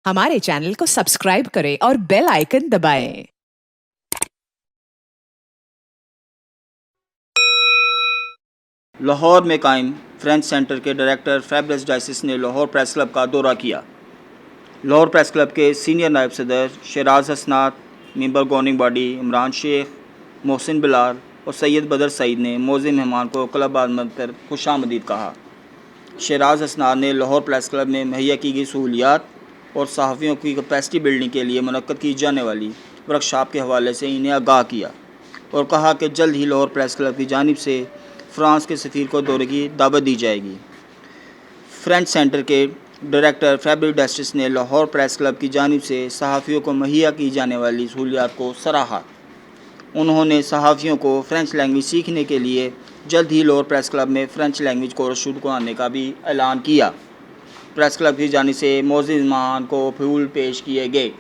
हमारे चैनल को सब्सक्राइब करें और बेल आइकन दबाएं। लाहौर में कायम फ्रेंच सेंटर के डायरेक्टर फैब्रिस डाइसिस ने लाहौर प्रेस क्लब का दौरा किया। लाहौर प्रेस क्लब के सीनियर नायब सदर Sheraz Hasnat, member governing body Imran Sheikh, Mohsin Bilal और सैयद बदर सईद ने मौज़े मेहमान को क्लब आमद कर खुशामदीद कहा। शराज हसनात ने लाहौर प्रेस क्लब में मुहैया की गई सहूलियात और सहाफ़ियों की कैपेसिटी बिल्डिंग के लिए मुनक्कद की जाने वाली वर्कशॉप के हवाले से इन्हें आगाह किया और कहा कि जल्द ही लाहौर प्रेस क्लब की जानिब से फ्रांस के सफ़ीर को दौरे की दावत दी जाएगी। फ्रेंच सेंटर के डायरेक्टर फैब्रिस डाइसिस ने लाहौर प्रेस क्लब की जानिब से सहाफ़ियों को मुहैया की जाने वाली सहूलियात को सराहा। उन्होंने सहाफ़ियों को फ़्रेंच लैंग्वेज सीखने के लिए जल्द ही लाहौर प्रेस क्लब में फ़्रेंच लैंग्वेज कोर्स शुरू कराने का भी ऐलान किया। प्रेस क्लब की जानिब से मौजूद मेहमान को फूल पेश किए गए।